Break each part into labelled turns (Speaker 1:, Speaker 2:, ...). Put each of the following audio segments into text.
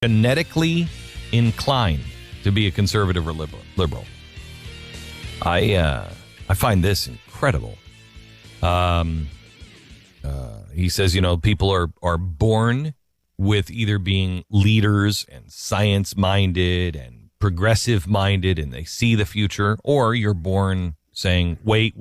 Speaker 1: genetically inclined to be a conservative or liberal. I find this incredible. He says, people are born with either being leaders and science-minded and progressive-minded, and they see the future, or you're born saying, wait,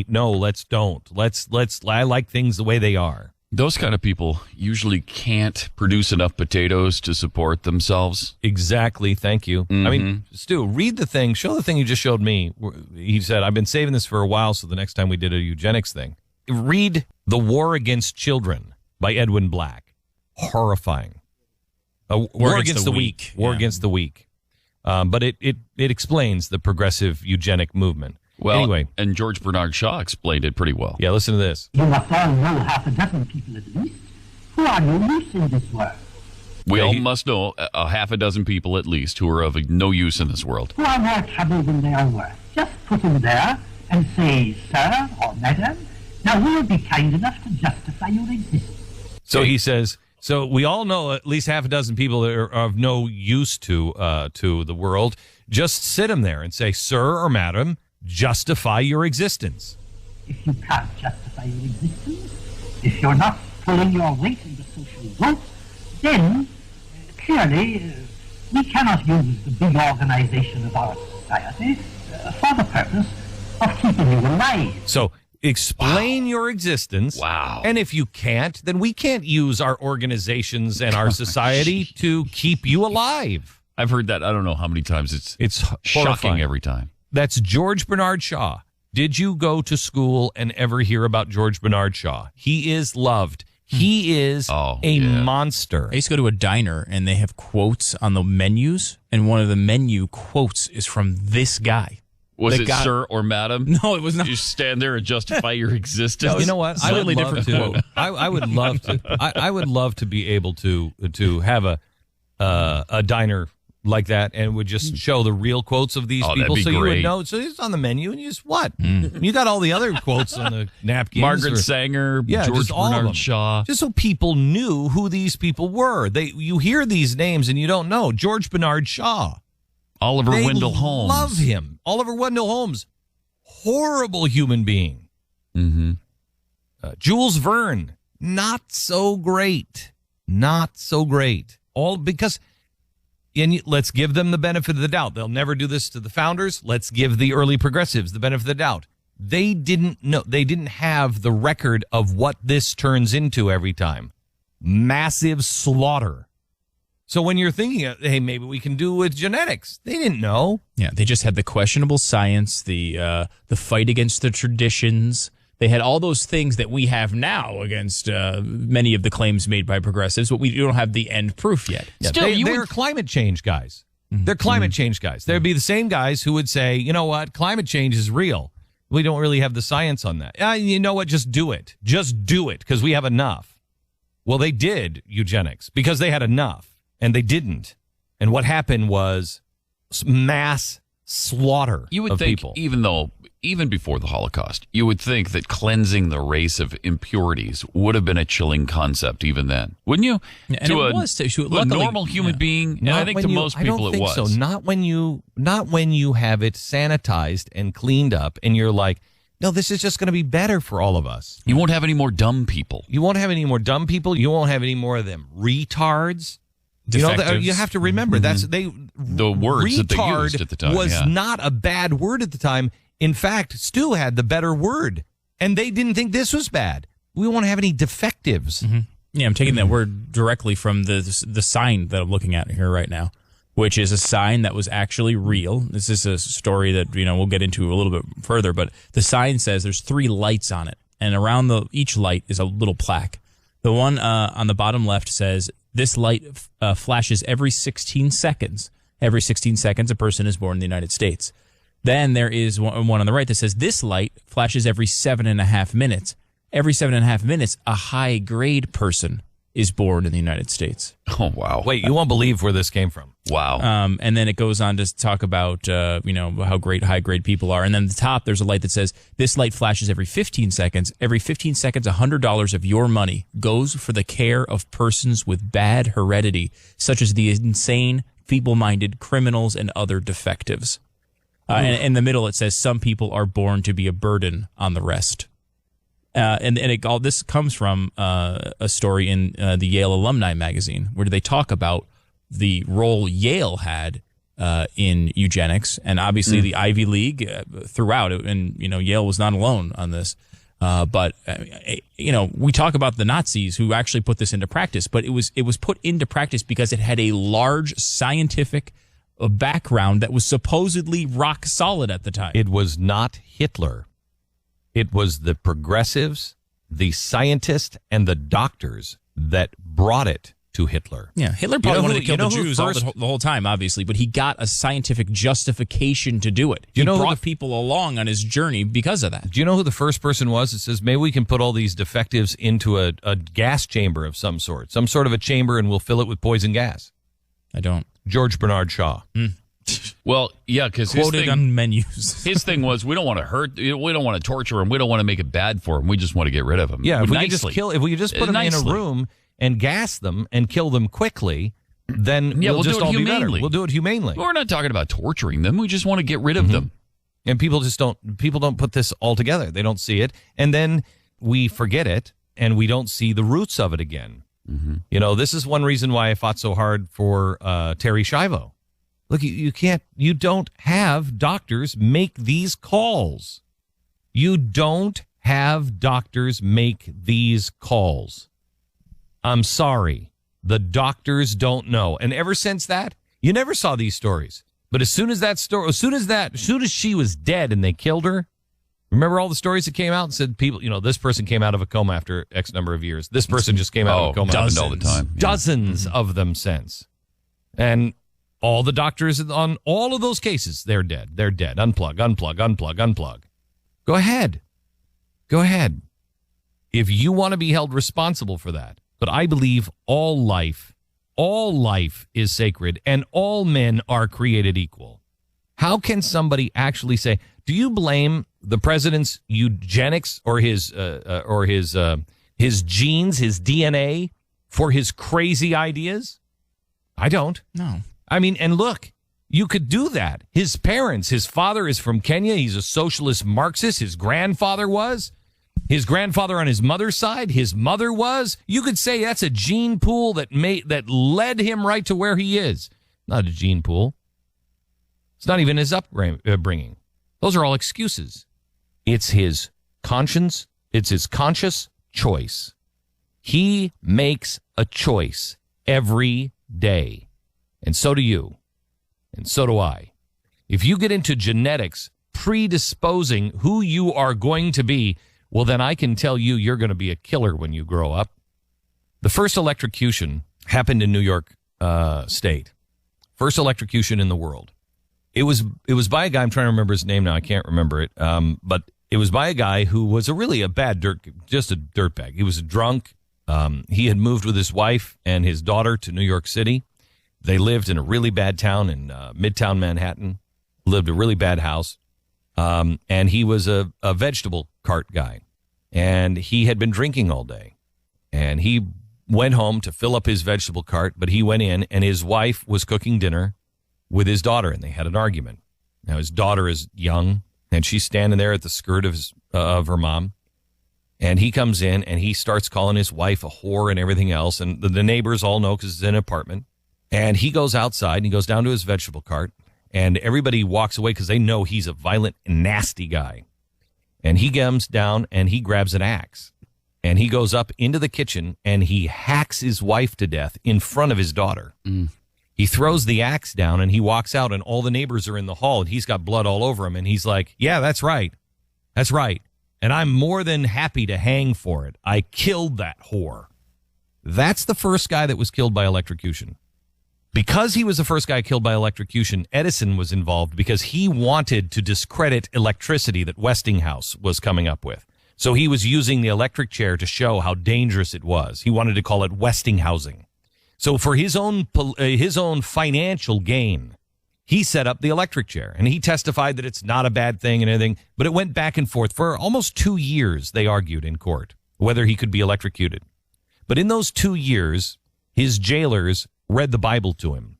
Speaker 1: no, I like things the way they are.
Speaker 2: Those kind of people usually can't produce enough potatoes to support themselves.
Speaker 1: Exactly. Thank you.
Speaker 2: Mm-hmm.
Speaker 1: I mean, Stu, read the thing. Show the thing you just showed me. He said, I've been saving this for a while, so the next time we did a eugenics thing. Read The War Against Children by Edwin Black. Horrifying. War Against the Weak. War Against the Weak. But it explains the progressive eugenic movement.
Speaker 2: Well,
Speaker 1: anyway.
Speaker 2: And George Bernard Shaw explained it pretty well.
Speaker 1: Yeah, listen to this.
Speaker 3: You must all know half a dozen people at least who are no use in this world.
Speaker 2: We all must know a half a dozen people at least who are of no use in this world.
Speaker 3: Who are more trouble than they are worth. Just put them there and say, sir or madam, now we will be kind enough to justify your existence.
Speaker 1: So he says, so we all know at least half a dozen people that are of no use to the world. Just sit them there and say, sir or madam, justify your existence.
Speaker 3: If you can't justify your existence, if you're not pulling your weight in the social vote, then clearly we cannot use the big organization of our society for the purpose of keeping you alive.
Speaker 1: So explain your existence.
Speaker 2: Wow.
Speaker 1: And if you can't, then we can't use our organizations and our society to keep you alive.
Speaker 2: I've heard that I don't know how many times. It's shocking
Speaker 1: horrifying.
Speaker 2: Every time.
Speaker 1: That's George Bernard Shaw. Did you go to school and ever hear about George Bernard Shaw? He is loved. He is a monster.
Speaker 4: I used to go to a diner, and they have quotes on the menus, and one of the menu quotes is from this guy.
Speaker 2: Was it sir or madam?
Speaker 4: No, it was not.
Speaker 2: You stand there and justify your existence.
Speaker 1: You know what? I would love to. I would love to. I would love to be able to have a diner like that, and would just show the real quotes of these people, so you would know. So it's on the menu, and you just you got all the other quotes on the napkins.
Speaker 2: Margaret Sanger, George Bernard Shaw,
Speaker 1: just so people knew who these people were. You hear these names and you don't know George Bernard Shaw,
Speaker 2: Oliver Wendell Holmes.
Speaker 1: Love him, Oliver Wendell Holmes, horrible human being.
Speaker 2: Mm-hmm.
Speaker 1: Jules Verne, not so great, all because. And let's give them the benefit of the doubt. They'll never do this to the founders. Let's give the early progressives the benefit of the doubt. They didn't know. They didn't have the record of what this turns into every time. Massive slaughter. So when you're thinking, hey, maybe we can do with genetics, they didn't know.
Speaker 4: Yeah, they just had the questionable science, the fight against the traditions. They had all those things that we have now against many of the claims made by progressives, but we don't have the end proof yet.
Speaker 1: Yeah, they're climate change guys. Mm-hmm. They're climate change guys. They'd be the same guys who would say, you know what, climate change is real. We don't really have the science on that. You know what, just do it. Just do it, because we have enough. Well, they did eugenics because they had enough, and they didn't. And what happened was mass slaughter
Speaker 2: You would
Speaker 1: of
Speaker 2: think,
Speaker 1: people.
Speaker 2: even before the Holocaust, you would think that cleansing the race of impurities would have been a chilling concept even then, wouldn't you?
Speaker 4: And
Speaker 2: to
Speaker 4: it
Speaker 2: a,
Speaker 4: was to
Speaker 2: a normal human being, and I think to most people
Speaker 1: I don't think
Speaker 2: it was.
Speaker 1: so. Not when you have it sanitized and cleaned up, and you're like, no, this is just going to be better for all of us.
Speaker 2: You won't have any more dumb people.
Speaker 1: You won't have any more dumb people. You won't have any more of them retards.
Speaker 4: Defectives.
Speaker 1: You have to remember that's
Speaker 2: the words that they used at the time
Speaker 1: was not a bad word at the time. In fact, Stu had the better word, and they didn't think this was bad. We won't have any defectives.
Speaker 4: Mm-hmm. Yeah, I'm taking that word directly from the sign that I'm looking at here right now, which is a sign that was actually real. This is a story that we'll get into a little bit further, but the sign says there's 3 lights on it, and around each light is a little plaque. The one on the bottom left says, this light flashes every 16 seconds. Every 16 seconds, a person is born in the United States. Then there is one on the right that says, this light flashes every 7.5 minutes. Every 7.5 minutes, a high-grade person is born in the United States.
Speaker 2: Oh, wow.
Speaker 1: Wait, you won't believe where this came from.
Speaker 2: Wow.
Speaker 4: And then it goes on to talk about, how great high-grade people are. And then at the top, there's a light that says, this light flashes every 15 seconds. Every 15 seconds, $100 of your money goes for the care of persons with bad heredity, such as the insane, feeble-minded, criminals, and other defectives. And in the middle, it says, some people are born to be a burden on the rest. All this comes from a story in the Yale Alumni Magazine, where they talk about the role Yale had in eugenics, and obviously the Ivy League throughout it. And Yale was not alone on this. But we talk about the Nazis who actually put this into practice, but it was put into practice because it had a large scientific background that was supposedly rock solid at the time.
Speaker 1: It was not Hitler. It was the progressives, the scientists, and the doctors that brought it to Hitler.
Speaker 4: Yeah, Hitler probably wanted to kill the Jews the whole time, obviously, but he got a scientific justification to do it. He brought people along on his journey because of that.
Speaker 1: Do you know who the first person was that says, maybe we can put all these defectives into a gas chamber of some sort of a chamber, and we'll fill it with poison gas?
Speaker 4: I don't.
Speaker 1: George Bernard Shaw.
Speaker 2: Well, yeah, because
Speaker 4: quoted on menus.
Speaker 2: His thing was, we don't want to hurt, we don't want to torture him, we don't want to make it bad for him, we just want to get rid of him.
Speaker 1: Yeah, if we could just put them in a room and gas them and kill them quickly, then we'll just all be better. We'll do it humanely.
Speaker 2: We're not talking about torturing them. We just want to get rid of them.
Speaker 1: And people don't put this all together. They don't see it. And then we forget it and we don't see the roots of it again. This is one reason why I fought so hard for Terry Schiavo. Look, you don't have doctors make these calls. You don't have doctors make these calls. I'm sorry. The doctors don't know. And ever since that, you never saw these stories. But as soon as she was dead and they killed her, remember all the stories that came out and said people, this person came out of a coma after X number of years. This person just came out of a coma.
Speaker 2: Dozens all the time. Yeah.
Speaker 1: Dozens of them since. And all the doctors on all of those cases, they're dead. They're dead. Unplug. Go ahead. If you want to be held responsible for that. But I believe all life is sacred and all men are created equal. How can somebody actually say, do you blame the president's eugenics or his genes, his DNA for his crazy ideas? I don't.
Speaker 4: No.
Speaker 1: I mean, and look, you could do that. His parents, his father is from Kenya. He's a socialist Marxist. His grandfather was. His grandfather on his mother's side, his mother was. You could say that's a gene pool that led him right to where he is. Not a gene pool. It's not even his upbringing. Those are all excuses. It's his conscience. It's his conscious choice. He makes a choice every day. And so do you. And so do I. If you get into genetics predisposing who you are going to be, well, then I can tell you you're going to be a killer when you grow up. The first electrocution happened in New York State. First electrocution in the world. It was by a guy, I'm trying to remember his name now, I can't remember it, but it was by a guy who was a dirtbag. He was a drunk. He had moved with his wife and his daughter to New York City. They lived in a really bad town in Midtown Manhattan, lived a really bad house. And he was a vegetable cart guy, and he had been drinking all day, and he went home to fill up his vegetable cart, but he went in and his wife was cooking dinner with his daughter, and they had an argument. Now his daughter is young, and she's standing there at the skirt of her mom, and he comes in and he starts calling his wife a whore and everything else, and the neighbors all know because it's in an apartment, and he goes outside and he goes down to his vegetable cart. And everybody walks away because they know he's a violent, nasty guy. And he comes down and he grabs an axe. And he goes up into the kitchen and he hacks his wife to death in front of his daughter. He throws the axe down and he walks out and all the neighbors are in the hall and he's got blood all over him. And he's like, yeah, that's right. That's right. And I'm more than happy to hang for it. I killed that whore. That's the first guy that was killed by electrocution. Because he was the first guy killed by electrocution, Edison was involved because he wanted to discredit electricity that Westinghouse was coming up with. So he was using the electric chair to show how dangerous it was. He wanted to call it Westinghousing. So for his own financial gain, he set up the electric chair, and he testified that it's not a bad thing and everything, but it went back and forth. For almost 2 years, they argued in court whether he could be electrocuted. But in those 2 years, his jailers read the Bible to him.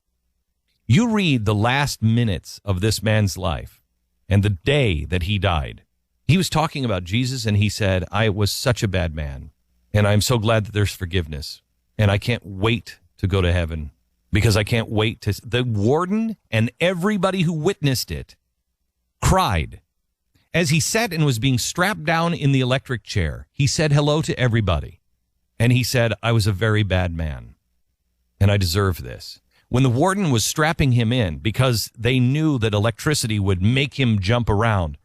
Speaker 1: You read the last minutes of this man's life and the day that he died. He was talking about Jesus, and he said, I was such a bad man, and I'm so glad that there's forgiveness, and I can't wait to go to heaven because I can't wait to... The warden and everybody who witnessed it cried. As he sat and was being strapped down in the electric chair, he said hello to everybody, and he said, I was a very bad man, and I deserve this. When the warden was strapping him in because they knew that electricity would make him jump around,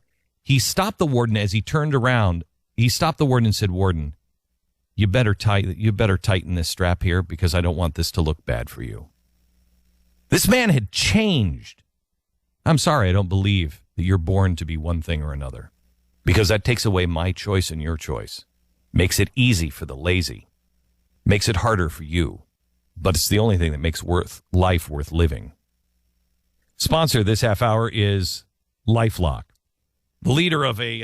Speaker 1: he stopped the warden as he turned around. He stopped the warden and said, Warden, you better tighten this strap here because I don't want this to look bad for you. This man had changed. I'm sorry, I don't believe that you're born to be one thing or another, because that takes away my choice and your choice. Makes it easy for the lazy. Makes it harder for you. But it's the only thing that makes life worth living. Sponsor this half hour is LifeLock, the leader of a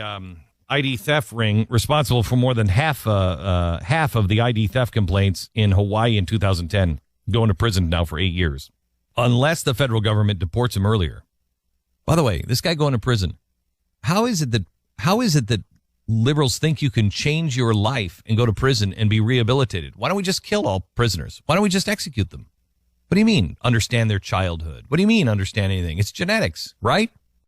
Speaker 1: ID theft ring responsible for more than half of the ID theft complaints in Hawaii in 2010, going to prison now for 8 years, unless the federal government deports him earlier. By the way, this guy going to prison, how is it that liberals think you can change your life and go to prison and be rehabilitated? Why don't we just kill all prisoners? Why don't we just execute them? What do you mean, understand their childhood? What do you mean, understand anything? It's genetics, right?